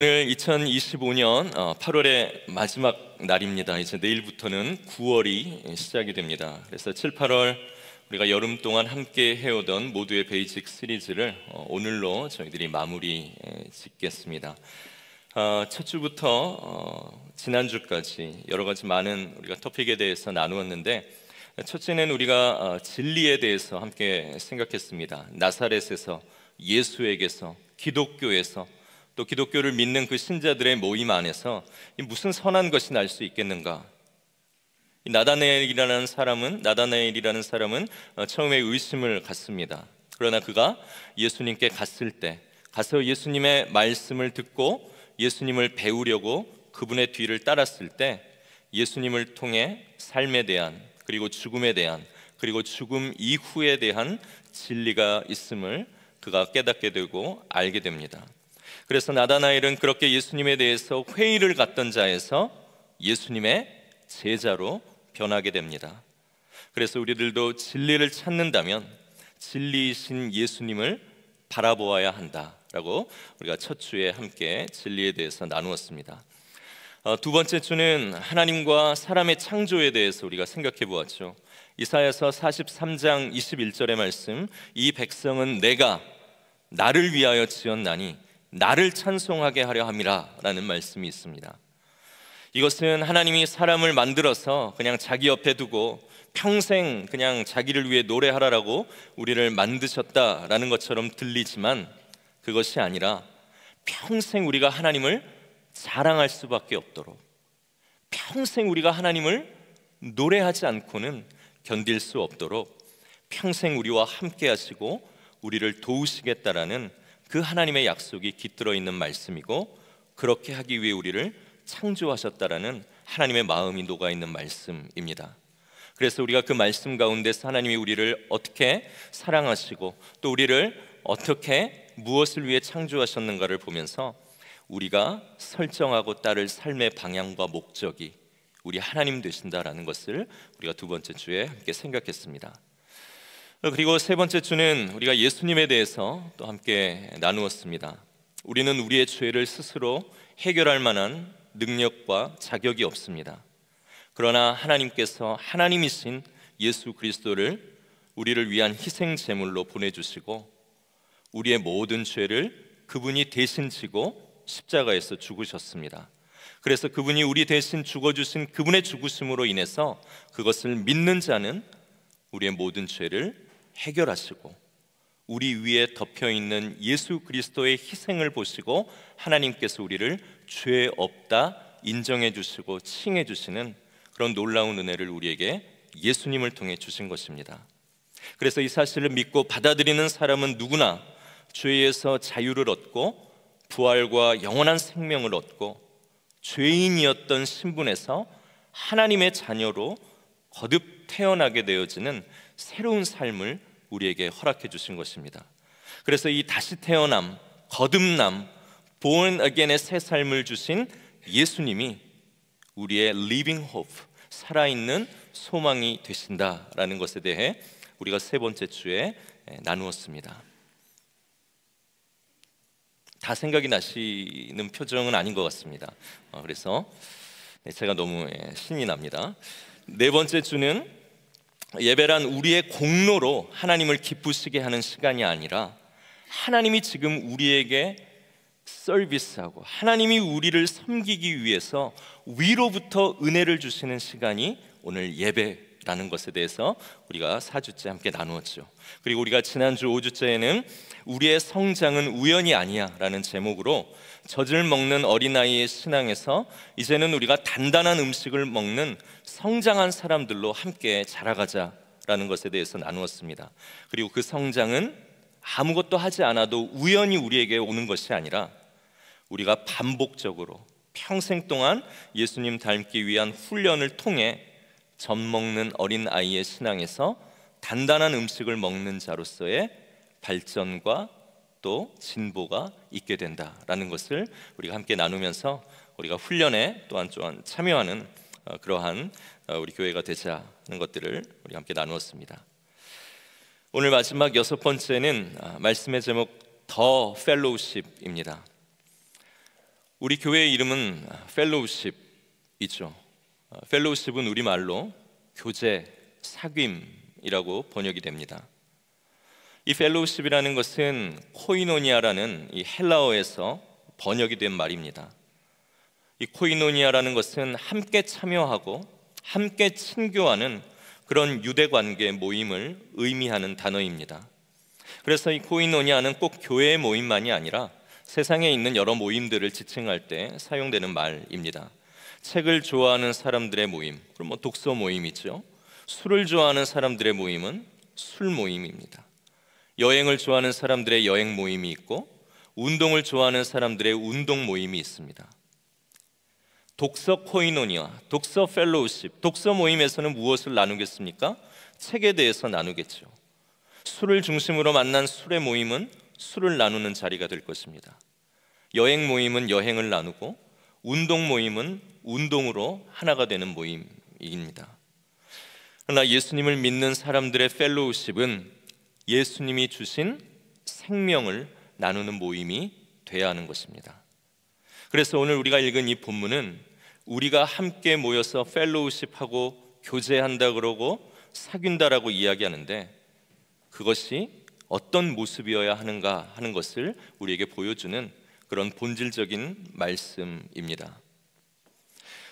오늘 2025년 8월의 마지막 날입니다. 이제 내일부터는 9월이 시작이 됩니다. 그래서 7, 8월 우리가 여름 동안 함께 해오던 모두의 베이직 시리즈를 오늘로 저희들이 마무리 짓겠습니다. 첫 주부터 지난주까지 여러 가지 많은 우리가 토픽에 대해서 나누었는데, 첫째는 우리가 진리에 대해서 함께 생각했습니다. 나사렛에서, 예수에게서, 기독교에서, 또 기독교를 믿는 그 신자들의 모임 안에서 무슨 선한 것이 날 수 있겠는가? 나다나엘이라는 사람은 처음에 의심을 갖습니다. 그러나 그가 예수님께 갔을 때, 가서 예수님의 말씀을 듣고 예수님을 배우려고 그분의 뒤를 따랐을 때, 예수님을 통해 삶에 대한, 그리고 죽음에 대한, 그리고 죽음 이후에 대한 진리가 있음을 그가 깨닫게 되고 알게 됩니다. 그래서 나다나엘은 그렇게 예수님에 대해서 회의를 갖던 자에서 예수님의 제자로 변하게 됩니다. 그래서 우리들도 진리를 찾는다면 진리이신 예수님을 바라보아야 한다라고 우리가 첫 주에 함께 진리에 대해서 나누었습니다. 두 번째 주는 하나님과 사람의 창조에 대해서 우리가 생각해 보았죠. 이사야서 43장 21절의 말씀, 이 백성은 내가 나를 위하여 지었나니 나를 찬송하게 하려 함이라 라는 말씀이 있습니다. 이것은 하나님이 사람을 만들어서 그냥 자기 옆에 두고 평생 그냥 자기를 위해 노래하라라고 우리를 만드셨다라는 것처럼 들리지만, 그것이 아니라 평생 우리가 하나님을 자랑할 수밖에 없도록, 평생 우리가 하나님을 노래하지 않고는 견딜 수 없도록 평생 우리와 함께 하시고 우리를 도우시겠다라는 그 하나님의 약속이 깃들어 있는 말씀이고, 그렇게 하기 위해 우리를 창조하셨다라는 하나님의 마음이 녹아 있는 말씀입니다. 그래서 우리가 그 말씀 가운데서 하나님이 우리를 어떻게 사랑하시고 또 우리를 어떻게 무엇을 위해 창조하셨는가를 보면서 우리가 설정하고 따를 삶의 방향과 목적이 우리 하나님 되신다라는 것을 우리가 두 번째 주에 함께 생각했습니다. 그리고 세 번째 주는 우리가 예수님에 대해서 또 함께 나누었습니다. 우리는 우리의 죄를 스스로 해결할 만한 능력과 자격이 없습니다. 그러나 하나님께서 하나님이신 예수 그리스도를 우리를 위한 희생 제물로 보내주시고 우리의 모든 죄를 그분이 대신 지고 십자가에서 죽으셨습니다. 그래서 그분이 우리 대신 죽어주신 그분의 죽으심으로 인해서 그것을 믿는 자는 우리의 모든 죄를 해결하시고 우리 위에 덮여있는 예수 그리스도의 희생을 보시고 하나님께서 우리를 죄 없다 인정해 주시고 칭해 주시는 그런 놀라운 은혜를 우리에게 예수님을 통해 주신 것입니다. 그래서 이 사실을 믿고 받아들이는 사람은 누구나 죄에서 자유를 얻고 부활과 영원한 생명을 얻고 죄인이었던 신분에서 하나님의 자녀로 거듭 태어나게 되어지는 새로운 삶을 우리에게 허락해 주신 것입니다. 그래서 이 다시 태어남, 거듭남, born again의 새 삶을 주신 예수님이 우리의 living hope, 살아있는 소망이 되신다라는 것에 대해 우리가 세 번째 주에 나누었습니다. 다 생각이 나시는 표정은 아닌 것 같습니다. 그래서 제가 너무 신이 납니다. 네 번째 주는 예배란 우리의 공로로 하나님을 기쁘시게 하는 시간이 아니라 하나님이 지금 우리에게 서비스하고 하나님이 우리를 섬기기 위해서 위로부터 은혜를 주시는 시간이 오늘 예배라는 것에 대해서 우리가 4주째 함께 나누었죠. 그리고 우리가 지난주 5주째에는 우리의 성장은 우연이 아니야 라는 제목으로 젖을 먹는 어린아이의 신앙에서 이제는 우리가 단단한 음식을 먹는 성장한 사람들로 함께 자라가자라는 것에 대해서 나누었습니다. 그리고 그 성장은 아무것도 하지 않아도 우연히 우리에게 오는 것이 아니라 우리가 반복적으로 평생 동안 예수님 닮기 위한 훈련을 통해 젖 먹는 어린아이의 신앙에서 단단한 음식을 먹는 자로서의 발전과 또 진보가 있게 된다라는 것을 우리가 함께 나누면서 우리가 훈련에 또한 참여하는 그러한 우리 교회가 되자는 것들을 우리 함께 나누었습니다. 오늘 마지막 여섯 번째는 말씀의 제목 더 펠로우십입니다. 우리 교회의 이름은 펠로우십이죠. 펠로우십은 우리말로 교제, 사귐이라고 번역이 됩니다. 이 펠로우십이라는 것은 코이노니아라는 이 헬라어에서 번역이 된 말입니다. 이 코이노니아라는 것은 함께 참여하고 함께 친교하는 그런 유대관계 모임을 의미하는 단어입니다. 그래서 이 코이노니아는 꼭 교회의 모임만이 아니라 세상에 있는 여러 모임들을 지칭할 때 사용되는 말입니다. 책을 좋아하는 사람들의 모임, 그럼 독서 모임이죠. 술을 좋아하는 사람들의 모임은 술 모임입니다. 여행을 좋아하는 사람들의 여행 모임이 있고, 운동을 좋아하는 사람들의 운동 모임이 있습니다. 독서 코이노니아, 독서 펠로우십, 독서 모임에서는 무엇을 나누겠습니까? 책에 대해서 나누겠죠. 술을 중심으로 만난 술의 모임은 술을 나누는 자리가 될 것입니다. 여행 모임은 여행을 나누고, 운동 모임은 운동으로 하나가 되는 모임입니다. 그러나 예수님을 믿는 사람들의 펠로우십은 예수님이 주신 생명을 나누는 모임이 돼야 하는 것입니다. 그래서 오늘 우리가 읽은 이 본문은 우리가 함께 모여서 펠로우십하고 교제한다 그러고 사귄다라고 이야기하는데, 그것이 어떤 모습이어야 하는가 하는 것을 우리에게 보여주는 그런 본질적인 말씀입니다.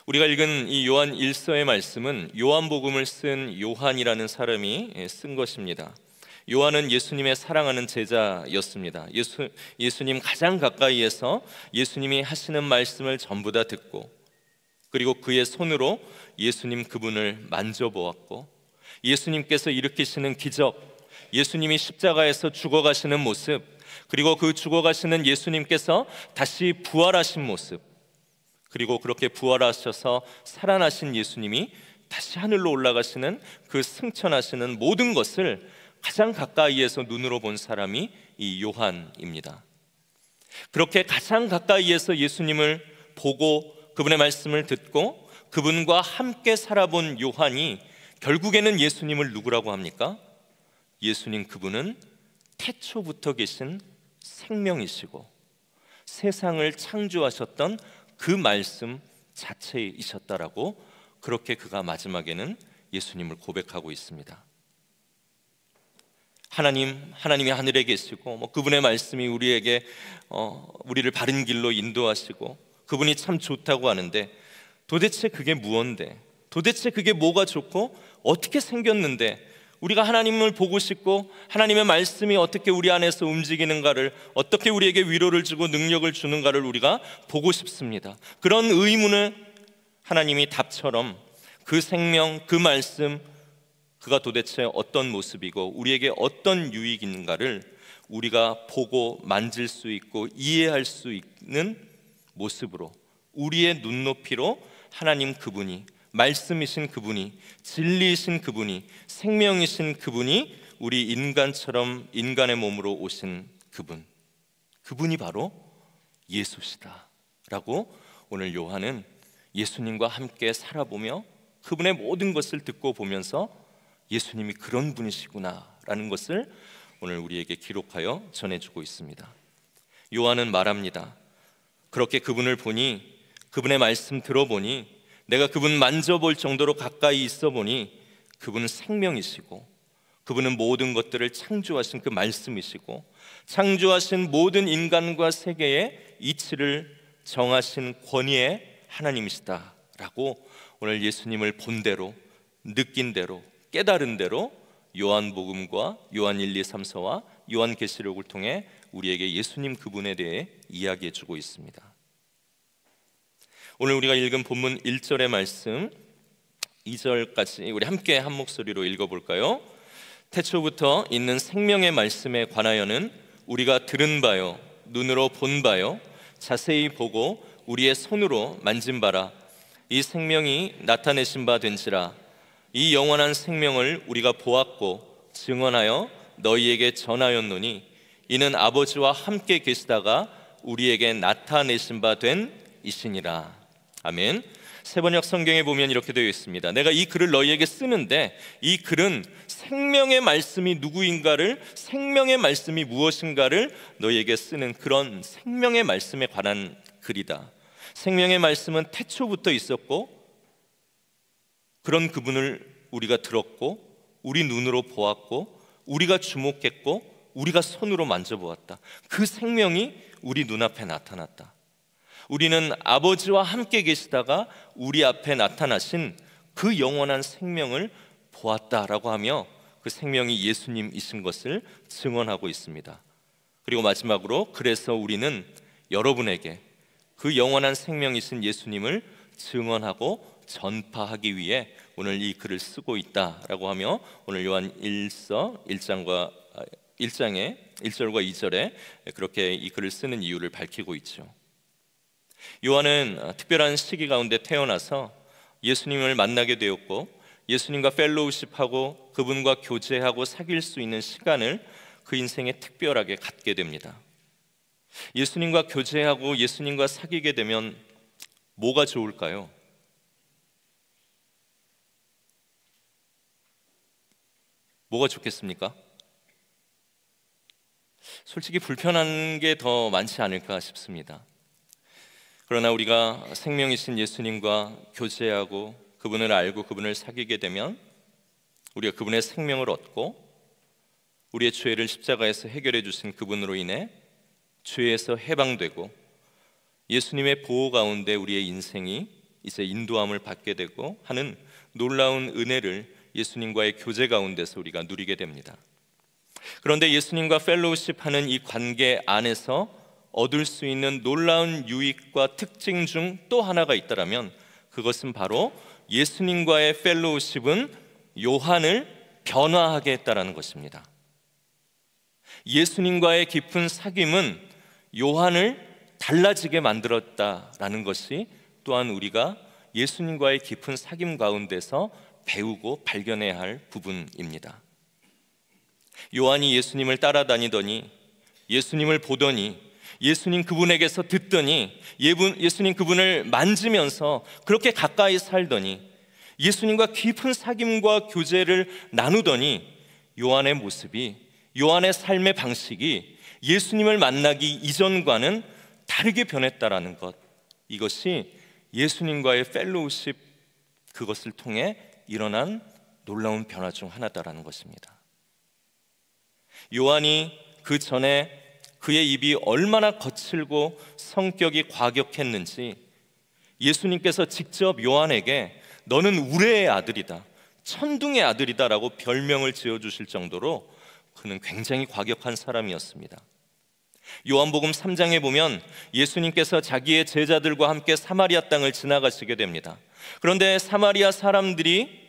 우리가 읽은 이 요한 1서의 말씀은 요한복음을 쓴 요한이라는 사람이 쓴 것입니다. 요한은 예수님의 사랑하는 제자였습니다. 예수님 가장 가까이에서 예수님이 하시는 말씀을 전부 다 듣고, 그리고 그의 손으로 예수님 그분을 만져보았고, 예수님께서 일으키시는 기적, 예수님이 십자가에서 죽어가시는 모습, 그리고 그 죽어가시는 예수님께서 다시 부활하신 모습, 그리고 그렇게 부활하셔서 살아나신 예수님이 다시 하늘로 올라가시는 그 승천하시는 모든 것을 가장 가까이에서 눈으로 본 사람이 이 요한입니다. 그렇게 가장 가까이에서 예수님을 보고 그분의 말씀을 듣고 그분과 함께 살아본 요한이 결국에는 예수님을 누구라고 합니까? 예수님 그분은 태초부터 계신 생명이시고 세상을 창조하셨던 그 말씀 자체이셨다라고, 그렇게 그가 마지막에는 예수님을 고백하고 있습니다. 하나님이 하늘에 계시고 그분의 말씀이 우리에게 우리를 바른 길로 인도하시고 그분이 참 좋다고 하는데, 도대체 그게 무언데, 도대체 그게 뭐가 좋고 어떻게 생겼는데 우리가 하나님을 보고 싶고 하나님의 말씀이 어떻게 우리 안에서 움직이는가를, 어떻게 우리에게 위로를 주고 능력을 주는가를 우리가 보고 싶습니다. 그런 의문을 하나님이 답처럼 그 생명, 그 말씀, 그가 도대체 어떤 모습이고 우리에게 어떤 유익인가를 우리가 보고 만질 수 있고 이해할 수 있는 모습으로, 우리의 눈높이로 하나님 그분이, 말씀이신 그분이, 진리이신 그분이, 생명이신 그분이 우리 인간처럼 인간의 몸으로 오신 그분이 바로 예수시다 라고 오늘 요한은 예수님과 함께 살아보며 그분의 모든 것을 듣고 보면서 예수님이 그런 분이시구나 라는 것을 오늘 우리에게 기록하여 전해주고 있습니다. 요한은 말합니다. 그렇게 그분을 보니, 그분의 말씀 들어보니, 내가 그분 만져볼 정도로 가까이 있어 보니 그분은 생명이시고 그분은 모든 것들을 창조하신 그 말씀이시고 창조하신 모든 인간과 세계의 이치를 정하신 권위의 하나님이시다라고 오늘 예수님을 본 대로, 느낀 대로, 깨달은 대로 요한복음과 요한 1, 2, 3서와 요한계시록을 통해 우리에게 예수님 그분에 대해 이야기해 주고 있습니다. 오늘 우리가 읽은 본문 1절의 말씀 2절까지 우리 함께 한 목소리로 읽어볼까요? 태초부터 있는 생명의 말씀에 관하여는 우리가 들은 바요, 눈으로 본 바요, 자세히 보고 우리의 손으로 만진 바라. 이 생명이 나타내신 바 된지라. 이 영원한 생명을 우리가 보았고 증언하여 너희에게 전하였노니 이는 아버지와 함께 계시다가 우리에게 나타내신 바 된 이시니라. 아멘. 세번역 성경에 보면 이렇게 되어 있습니다. 내가 이 글을 너희에게 쓰는데 이 글은 생명의 말씀이 누구인가를, 생명의 말씀이 무엇인가를 너희에게 쓰는 그런 생명의 말씀에 관한 글이다. 생명의 말씀은 태초부터 있었고 그런 그분을 우리가 들었고 우리 눈으로 보았고 우리가 주목했고 우리가 손으로 만져보았다. 그 생명이 우리 눈앞에 나타났다. 우리는 아버지와 함께 계시다가 우리 앞에 나타나신 그 영원한 생명을 보았다라고 하며 그 생명이 예수님이신 것을 증언하고 있습니다. 그리고 마지막으로 그래서 우리는 여러분에게 그 영원한 생명이신 예수님을 증언하고 전파하기 위해 오늘 이 글을 쓰고 있다라고 하며 오늘 요한 1서 1장의 1절과 2절에 그렇게 이 글을 쓰는 이유를 밝히고 있죠. 요한은 특별한 시기 가운데 태어나서 예수님을 만나게 되었고 예수님과 펠로우십하고 그분과 교제하고 사귈 수 있는 시간을 그 인생에 특별하게 갖게 됩니다. 예수님과 교제하고 예수님과 사귀게 되면 뭐가 좋을까요? 뭐가 좋겠습니까? 솔직히 불편한 게 더 많지 않을까 싶습니다. 그러나 우리가 생명이신 예수님과 교제하고 그분을 알고 그분을 사귀게 되면 우리가 그분의 생명을 얻고 우리의 죄를 십자가에서 해결해 주신 그분으로 인해 죄에서 해방되고 예수님의 보호 가운데 우리의 인생이 이제 인도함을 받게 되고 하는 놀라운 은혜를 예수님과의 교제 가운데서 우리가 누리게 됩니다. 그런데 예수님과 펠로우십하는 이 관계 안에서 얻을 수 있는 놀라운 유익과 특징 중 또 하나가 있다면 그것은 바로 예수님과의 펠로우십은 요한을 변화하게 했다라는 것입니다. 예수님과의 깊은 사귐은 요한을 달라지게 만들었다라는 것이 또한 우리가 예수님과의 깊은 사귐 가운데서 배우고 발견해야 할 부분입니다. 요한이 예수님을 따라다니더니 예수님을 보더니 예수님 그분에게서 듣더니 예수님 그분을 만지면서 그렇게 가까이 살더니 예수님과 깊은 사귐과 교제를 나누더니 요한의 모습이 요한의 삶의 방식이 예수님을 만나기 이전과는 다르게 변했다라는 것, 이것이 예수님과의 펠로우십 그것을 통해 일어난 놀라운 변화 중 하나다라는 것입니다. 요한이 그 전에 그의 입이 얼마나 거칠고 성격이 과격했는지 예수님께서 직접 요한에게 너는 우레의 아들이다, 천둥의 아들이다 라고 별명을 지어주실 정도로 그는 굉장히 과격한 사람이었습니다. 요한복음 3장에 보면 예수님께서 자기의 제자들과 함께 사마리아 땅을 지나가시게 됩니다. 그런데 사마리아 사람들이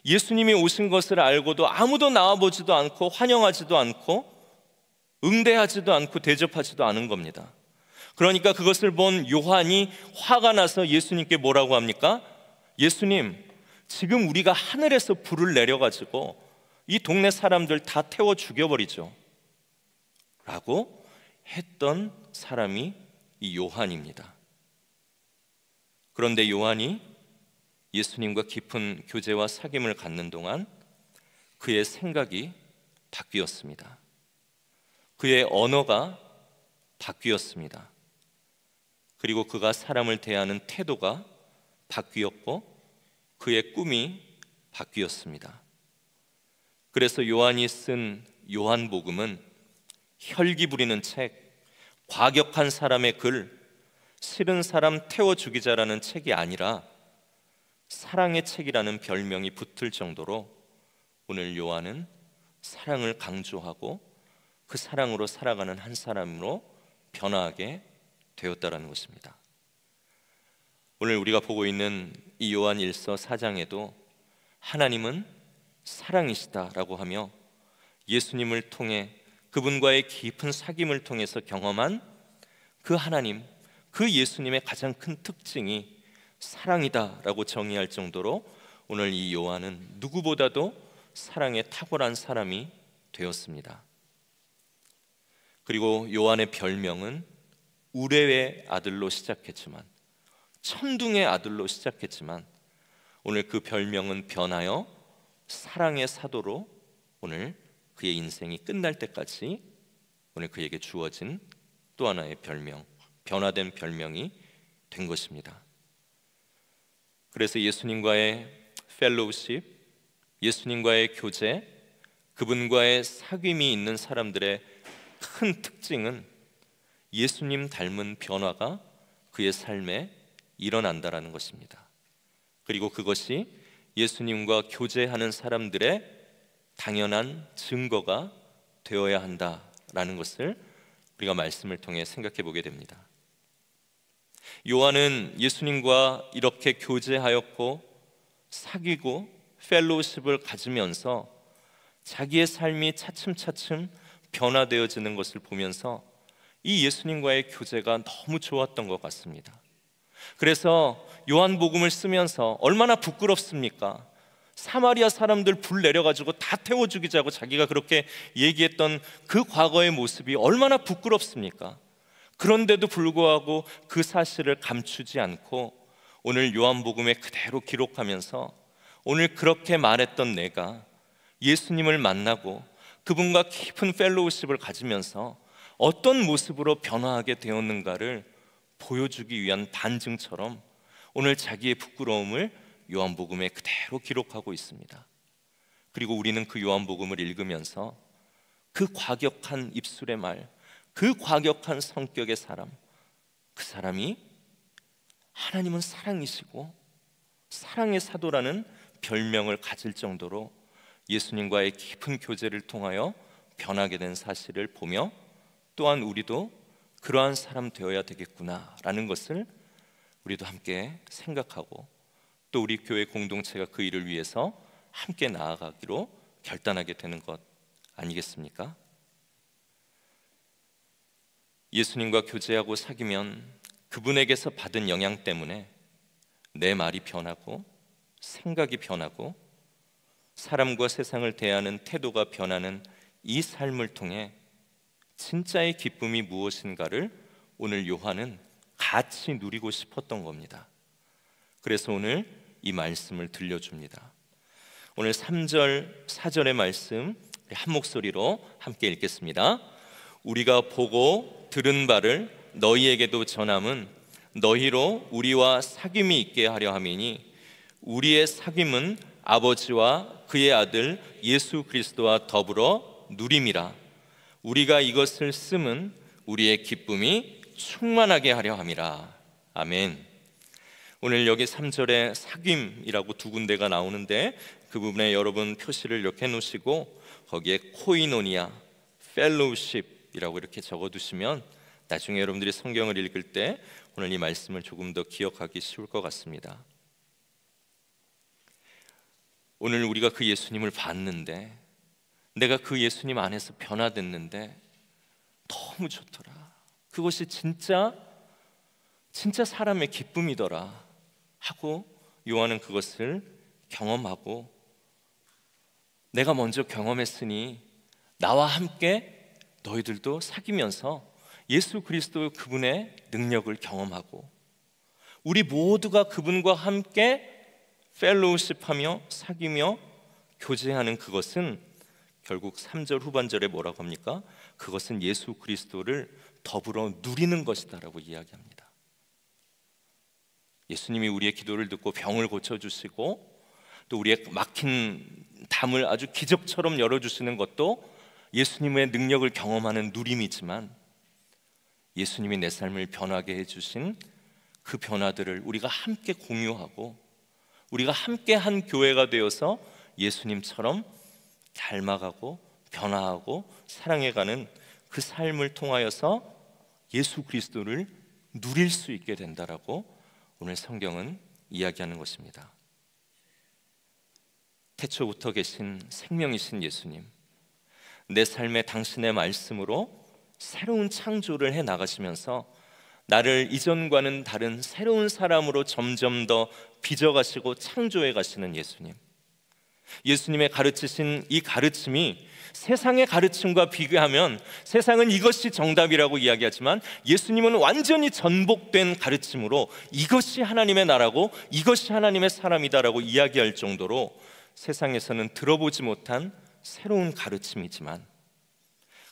예수님이 오신 것을 알고도 아무도 나와보지도 않고 환영하지도 않고 응대하지도 않고 대접하지도 않은 겁니다. 그러니까 그것을 본 요한이 화가 나서 예수님께 뭐라고 합니까? 예수님, 지금 우리가 하늘에서 불을 내려가지고 이 동네 사람들 다 태워 죽여버리죠 라고 했던 사람이 이 요한입니다. 그런데 요한이 예수님과 깊은 교제와 사귐을 갖는 동안 그의 생각이 바뀌었습니다. 그의 언어가 바뀌었습니다. 그리고 그가 사람을 대하는 태도가 바뀌었고 그의 꿈이 바뀌었습니다. 그래서 요한이 쓴 요한복음은 혈기 부리는 책, 과격한 사람의 글, 싫은 사람 태워 죽이자라는 책이 아니라 사랑의 책이라는 별명이 붙을 정도로 오늘 요한은 사랑을 강조하고 그 사랑으로 살아가는 한 사람으로 변화하게 되었다라는 것입니다. 오늘 우리가 보고 있는 이 요한 1서 4장에도 하나님은 사랑이시다라고 하며 예수님을 통해 그분과의 깊은 사귐을 통해서 경험한 그 하나님, 그 예수님의 가장 큰 특징이 사랑이다라고 정의할 정도로 오늘 이 요한은 누구보다도 사랑에 탁월한 사람이 되었습니다. 그리고 요한의 별명은 우레의 아들로 시작했지만, 천둥의 아들로 시작했지만 오늘 그 별명은 변하여 사랑의 사도로 오늘 그의 인생이 끝날 때까지 오늘 그에게 주어진 또 하나의 별명, 변화된 별명이 된 것입니다. 그래서 예수님과의 펠로우십, 예수님과의 교제, 그분과의 사귐이 있는 사람들의 큰 특징은 예수님 닮은 변화가 그의 삶에 일어난다라는 것입니다. 그리고 그것이 예수님과 교제하는 사람들의 당연한 증거가 되어야 한다라는 것을 우리가 말씀을 통해 생각해 보게 됩니다. 요한은 예수님과 이렇게 교제하였고 사귀고 펠로우십을 가지면서 자기의 삶이 차츰차츰 변화되어지는 것을 보면서 이 예수님과의 교제가 너무 좋았던 것 같습니다. 그래서 요한복음을 쓰면서 얼마나 부끄럽습니까? 사마리아 사람들 불 내려가지고 다 태워 죽이자고 자기가 그렇게 얘기했던 그 과거의 모습이 얼마나 부끄럽습니까? 그런데도 불구하고 그 사실을 감추지 않고 오늘 요한복음에 그대로 기록하면서 오늘 그렇게 말했던 내가 예수님을 만나고 그분과 깊은 펠로우십을 가지면서 어떤 모습으로 변화하게 되었는가를 보여주기 위한 반증처럼 오늘 자기의 부끄러움을 요한복음에 그대로 기록하고 있습니다. 그리고 우리는 그 요한복음을 읽으면서 그 과격한 입술의 말, 그 과격한 성격의 사람, 그 사람이 하나님은 사랑이시고 사랑의 사도라는 별명을 가질 정도로 예수님과의 깊은 교제를 통하여 변하게 된 사실을 보며 또한 우리도 그러한 사람 되어야 되겠구나라는 것을 우리도 함께 생각하고 또 우리 교회 공동체가 그 일을 위해서 함께 나아가기로 결단하게 되는 것 아니겠습니까? 예수님과 교제하고 사귀면 그분에게서 받은 영향 때문에 내 말이 변하고 생각이 변하고 사람과 세상을 대하는 태도가 변하는 이 삶을 통해 진짜의 기쁨이 무엇인가를 오늘 요한은 같이 누리고 싶었던 겁니다. 그래서 오늘 이 말씀을 들려줍니다. 오늘 3절, 4절의 말씀 한 목소리로 함께 읽겠습니다. 우리가 보고 들은 바를 너희에게도 전함은 너희로 우리와 사귐이 있게 하려 함이니 우리의 사귐은 아버지와 그의 아들 예수 그리스도와 더불어 누림이라. 우리가 이것을 쓰면 우리의 기쁨이 충만하게 하려 함이라. 아멘. 오늘 여기 3절에 사귐이라고 두 군데가 나오는데 그 부분에 여러분 표시를 이렇게 해놓으시고 거기에 코이노니아, 펠로우십이라고 이렇게 적어두시면 나중에 여러분들이 성경을 읽을 때 오늘 이 말씀을 조금 더 기억하기 쉬울 것 같습니다. 오늘 우리가 그 예수님을 봤는데 내가 그 예수님 안에서 변화됐는데 너무 좋더라. 그것이 진짜 사람의 기쁨이더라 하고 요한은 그것을 경험하고 내가 먼저 경험했으니 나와 함께 너희들도 사귀면서 예수 그리스도 그분의 능력을 경험하고 우리 모두가 그분과 함께 펠로우십하며 사귀며 교제하는 그것은 결국 3절 후반절에 뭐라고 합니까? 그것은 예수 그리스도를 더불어 누리는 것이다라고 이야기합니다. 예수님이 우리의 기도를 듣고 병을 고쳐주시고 또 우리의 막힌 담을 아주 기적처럼 열어주시는 것도 예수님의 능력을 경험하는 누림이지만 예수님이 내 삶을 변하게 해주신 그 변화들을 우리가 함께 공유하고 우리가 함께 한 교회가 되어서 예수님처럼 닮아가고 변화하고 사랑해가는 그 삶을 통하여서 예수 그리스도를 누릴 수 있게 된다라고 오늘 성경은 이야기하는 것입니다. 태초부터 계신 생명이신 예수님, 내 삶에 당신의 말씀으로 새로운 창조를 해 나가시면서 나를 이전과는 다른 새로운 사람으로 점점 더 빚어가시고 창조해 가시는 예수님, 예수님의 가르치신 이 가르침이 세상의 가르침과 비교하면 세상은 이것이 정답이라고 이야기하지만 예수님은 완전히 전복된 가르침으로 이것이 하나님의 나라고 이것이 하나님의 사람이다라고 이야기할 정도로 세상에서는 들어보지 못한 새로운 가르침이지만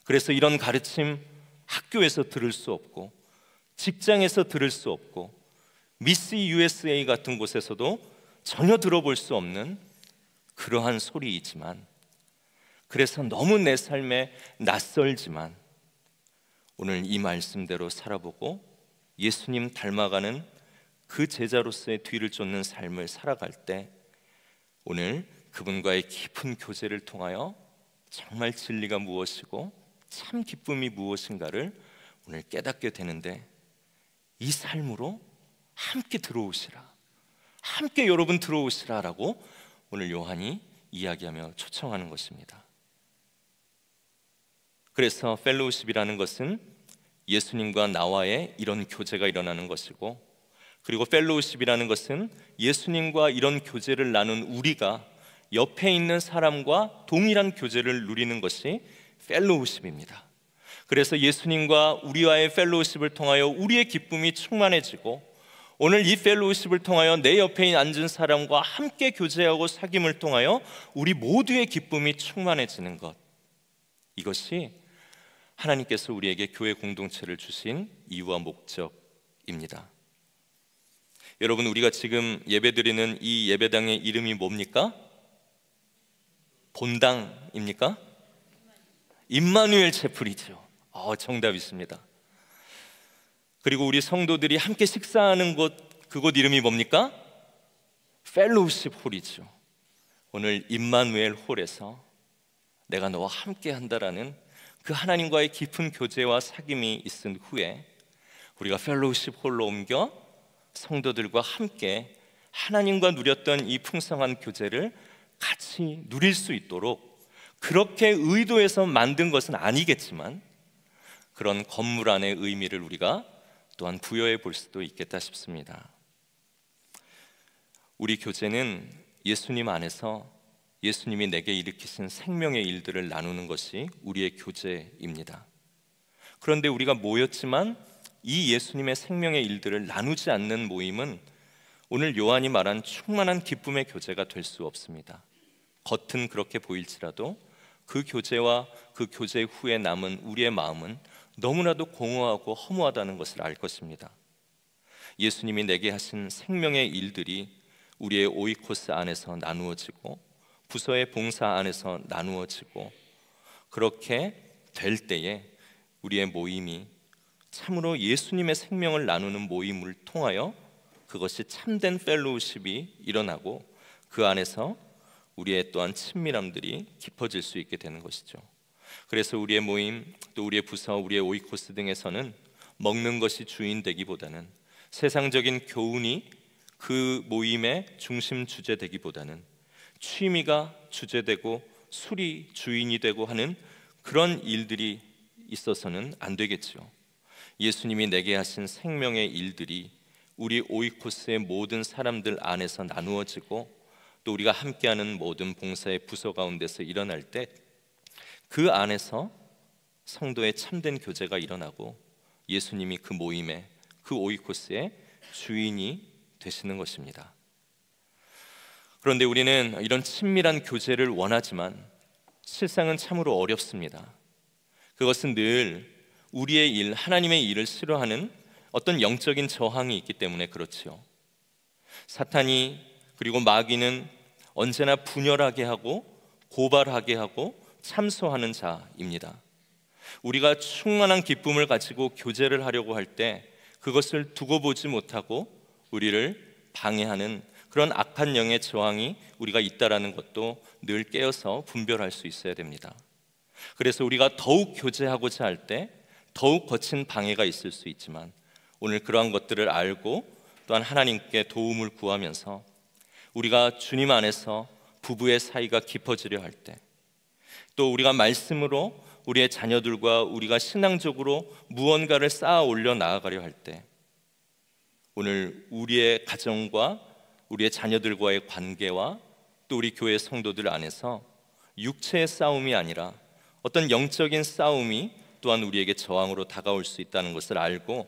그래서 이런 가르침 학교에서 들을 수 없고 직장에서 들을 수 없고 미스 USA 같은 곳에서도 전혀 들어볼 수 없는 그러한 소리이지만, 그래서 너무 내 삶에 낯설지만 오늘 이 말씀대로 살아보고 예수님 닮아가는 그 제자로서의 뒤를 쫓는 삶을 살아갈 때 오늘 그분과의 깊은 교제를 통하여 정말 진리가 무엇이고 참 기쁨이 무엇인가를 오늘 깨닫게 되는데, 이 삶으로 함께 들어오시라, 함께 여러분 들어오시라라고 오늘 요한이 이야기하며 초청하는 것입니다. 그래서 펠로우십이라는 것은 예수님과 나와의 이런 교제가 일어나는 것이고, 그리고 펠로우십이라는 것은 예수님과 이런 교제를 나눈 우리가 옆에 있는 사람과 동일한 교제를 누리는 것이 펠로우십입니다. 그래서 예수님과 우리와의 펠로우십을 통하여 우리의 기쁨이 충만해지고, 오늘 이 펠로우십을 통하여 내 옆에 앉은 사람과 함께 교제하고 사귐을 통하여 우리 모두의 기쁨이 충만해지는 것, 이것이 하나님께서 우리에게 교회 공동체를 주신 이유와 목적입니다. 여러분, 우리가 지금 예배드리는 이 예배당의 이름이 뭡니까? 본당입니까? 임마누엘 채플이죠. 정답이십니다. 그리고 우리 성도들이 함께 식사하는 곳, 그곳 이름이 뭡니까? 펠로우십 홀이죠. 오늘 임마누엘 홀에서 내가 너와 함께 한다라는 그 하나님과의 깊은 교제와 사귐이 있은 후에 우리가 펠로우십 홀로 옮겨 성도들과 함께 하나님과 누렸던 이 풍성한 교제를 같이 누릴 수 있도록 그렇게 의도해서 만든 것은 아니겠지만, 그런 건물 안의 의미를 우리가 또한 부여해 볼 수도 있겠다 싶습니다. 우리 교제는 예수님 안에서 예수님이 내게 일으키신 생명의 일들을 나누는 것이 우리의 교제입니다. 그런데 우리가 모였지만 이 예수님의 생명의 일들을 나누지 않는 모임은 오늘 요한이 말한 충만한 기쁨의 교제가 될 수 없습니다. 겉은 그렇게 보일지라도 그 교제와 그 교제 후에 남은 우리의 마음은 너무나도 공허하고 허무하다는 것을 알 것입니다. 예수님이 내게 하신 생명의 일들이 우리의 오이코스 안에서 나누어지고 부서의 봉사 안에서 나누어지고, 그렇게 될 때에 우리의 모임이 참으로 예수님의 생명을 나누는 모임을 통하여 그것이 참된 펠로우십이 일어나고 그 안에서 우리의 또한 친밀함들이 깊어질 수 있게 되는 것이죠. 그래서 우리의 모임, 또 우리의 부서, 우리의 오이코스 등에서는 먹는 것이 주인 되기보다는, 세상적인 교훈이 그 모임의 중심 주제 되기보다는 취미가 주제되고 술이 주인이 되고 하는 그런 일들이 있어서는 안 되겠죠. 예수님이 내게 하신 생명의 일들이 우리 오이코스의 모든 사람들 안에서 나누어지고, 또 우리가 함께하는 모든 봉사의 부서 가운데서 일어날 때 그 안에서 성도의 참된 교제가 일어나고 예수님이 그 모임의, 그 오이코스의 주인이 되시는 것입니다. 그런데 우리는 이런 친밀한 교제를 원하지만 실상은 참으로 어렵습니다. 그것은 늘 우리의 일, 하나님의 일을 싫어하는 어떤 영적인 저항이 있기 때문에 그렇지요. 사탄이, 그리고 마귀는 언제나 분열하게 하고 고발하게 하고 참소하는 자입니다. 우리가 충만한 기쁨을 가지고 교제를 하려고 할 때 그것을 두고 보지 못하고 우리를 방해하는 그런 악한 영의 저항이 우리가 있다라는 것도 늘 깨어서 분별할 수 있어야 됩니다. 그래서 우리가 더욱 교제하고자 할 때 더욱 거친 방해가 있을 수 있지만, 오늘 그러한 것들을 알고 또한 하나님께 도움을 구하면서 우리가 주님 안에서 부부의 사이가 깊어지려 할 때, 또 우리가 말씀으로 우리의 자녀들과 우리가 신앙적으로 무언가를 쌓아 올려 나아가려 할 때, 오늘 우리의 가정과 우리의 자녀들과의 관계와 또 우리 교회 성도들 안에서 육체의 싸움이 아니라 어떤 영적인 싸움이 또한 우리에게 저항으로 다가올 수 있다는 것을 알고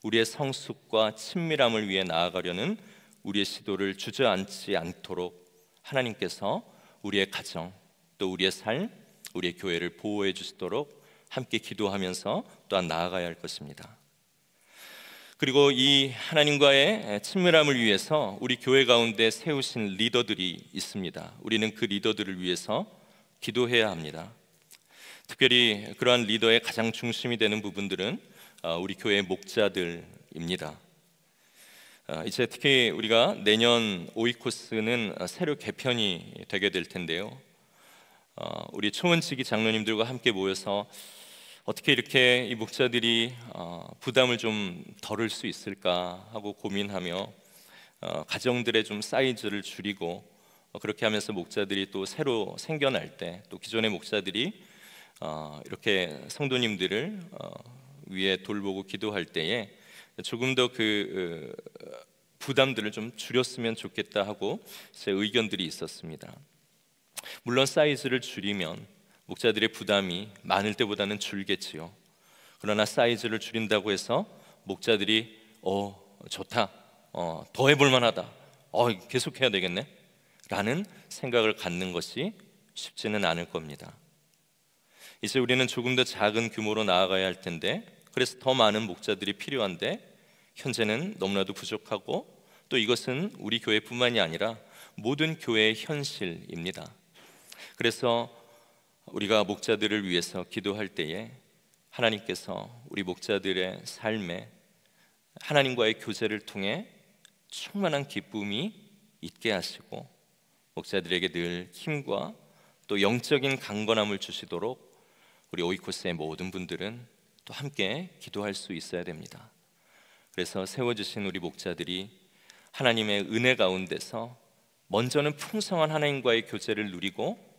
우리의 성숙과 친밀함을 위해 나아가려는 우리의 시도를 주저앉지 않도록 하나님께서 우리의 가정, 또 우리의 삶, 우리의 교회를 보호해 주시도록 함께 기도하면서 또한 나아가야 할 것입니다. 그리고 이 하나님과의 친밀함을 위해서 우리 교회 가운데 세우신 리더들이 있습니다. 우리는 그 리더들을 위해서 기도해야 합니다. 특별히 그러한 리더의 가장 중심이 되는 부분들은 우리 교회 목자들입니다. 이제 특히 우리가 내년 오이코스는 새로 개편이 되게 될 텐데요. 우리 초원지기 장로님들과 함께 모여서 어떻게 이렇게 이 목자들이 부담을 좀 덜을 수 있을까 하고 고민하며 가정들의 좀 사이즈를 줄이고 그렇게 하면서 목자들이 또 새로 생겨날 때, 또 기존의 목자들이 이렇게 성도님들을 위해 돌보고 기도할 때에 조금 더 그 부담들을 좀 줄였으면 좋겠다 하고 제 의견들이 있었습니다. 물론 사이즈를 줄이면 목자들의 부담이 많을 때보다는 줄겠지요. 그러나 사이즈를 줄인다고 해서 목자들이 좋다, 더 해볼 만하다, 계속 해야 되겠네 라는 생각을 갖는 것이 쉽지는 않을 겁니다. 이제 우리는 조금 더 작은 규모로 나아가야 할 텐데, 그래서 더 많은 목자들이 필요한데 현재는 너무나도 부족하고, 또 이것은 우리 교회뿐만이 아니라 모든 교회의 현실입니다. 그래서 우리가 목자들을 위해서 기도할 때에 하나님께서 우리 목자들의 삶에 하나님과의 교제를 통해 충만한 기쁨이 있게 하시고, 목자들에게 늘 힘과 또 영적인 강건함을 주시도록 우리 오이코스의 모든 분들은 또 함께 기도할 수 있어야 됩니다. 그래서 세워주신 우리 목자들이 하나님의 은혜 가운데서 먼저는 풍성한 하나님과의 교제를 누리고,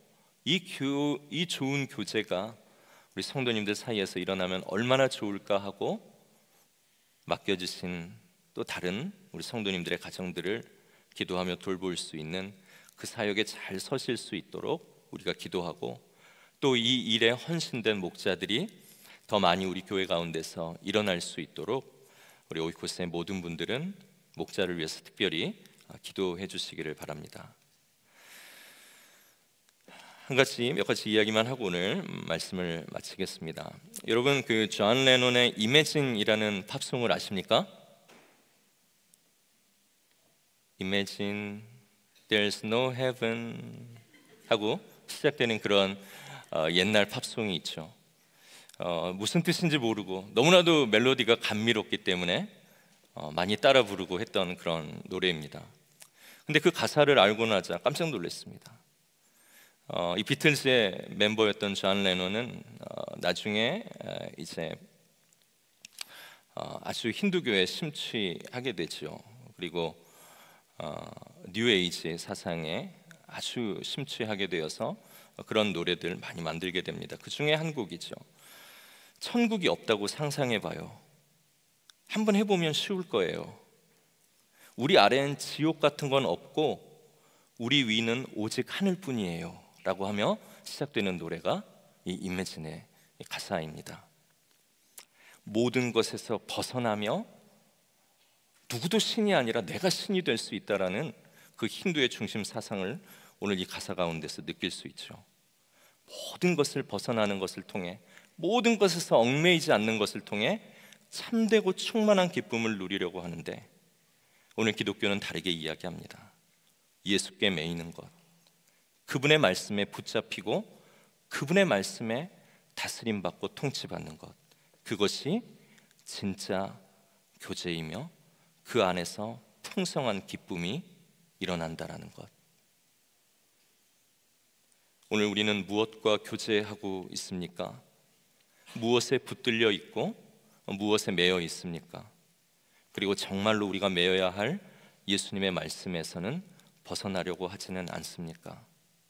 이 좋은 교제가 우리 성도님들 사이에서 일어나면 얼마나 좋을까 하고 맡겨주신 또 다른 우리 성도님들의 가정들을 기도하며 돌볼 수 있는 그 사역에 잘 서실 수 있도록 우리가 기도하고, 또 이 일에 헌신된 목자들이 더 많이 우리 교회 가운데서 일어날 수 있도록 우리 오이코스의 모든 분들은 목자를 위해서 특별히 기도해 주시기를 바랍니다. 몇 가지 이야기만 하고 오늘 말씀을 마치겠습니다. 여러분, 그 존 레논의 Imagine이라는 팝송을 아십니까? Imagine there's no heaven 하고 시작되는 그런 옛날 팝송이 있죠. 무슨 뜻인지 모르고 너무나도 멜로디가 감미롭기 때문에 많이 따라 부르고 했던 그런 노래입니다. 근데 그 가사를 알고 나자 깜짝 놀랐습니다. 이 비틀즈의 멤버였던 존 레논은 나중에 이제 아주 힌두교에 심취하게 되죠. 그리고 뉴에이지 사상에 아주 심취하게 되어서 그런 노래들 많이 만들게 됩니다. 그 중에 한 곡이죠. 천국이 없다고 상상해봐요. 한번 해보면 쉬울 거예요. 우리 아래엔 지옥 같은 건 없고 우리 위는 오직 하늘뿐이에요 라고 하며 시작되는 노래가 이 이매진의 가사입니다. 모든 것에서 벗어나며 누구도 신이 아니라 내가 신이 될 수 있다라는 그 힌두의 중심 사상을 오늘 이 가사 가운데서 느낄 수 있죠. 모든 것을 벗어나는 것을 통해, 모든 것에서 얽매이지 않는 것을 통해 참되고 충만한 기쁨을 누리려고 하는데, 오늘 기독교는 다르게 이야기합니다. 예수께 매이는 것, 그분의 말씀에 붙잡히고 그분의 말씀에 다스림받고 통치받는 것, 그것이 진짜 교제이며 그 안에서 풍성한 기쁨이 일어난다라는 것. 오늘 우리는 무엇과 교제하고 있습니까? 무엇에 붙들려 있고 무엇에 매여 있습니까? 그리고 정말로 우리가 매여야 할 예수님의 말씀에서는 벗어나려고 하지는 않습니까?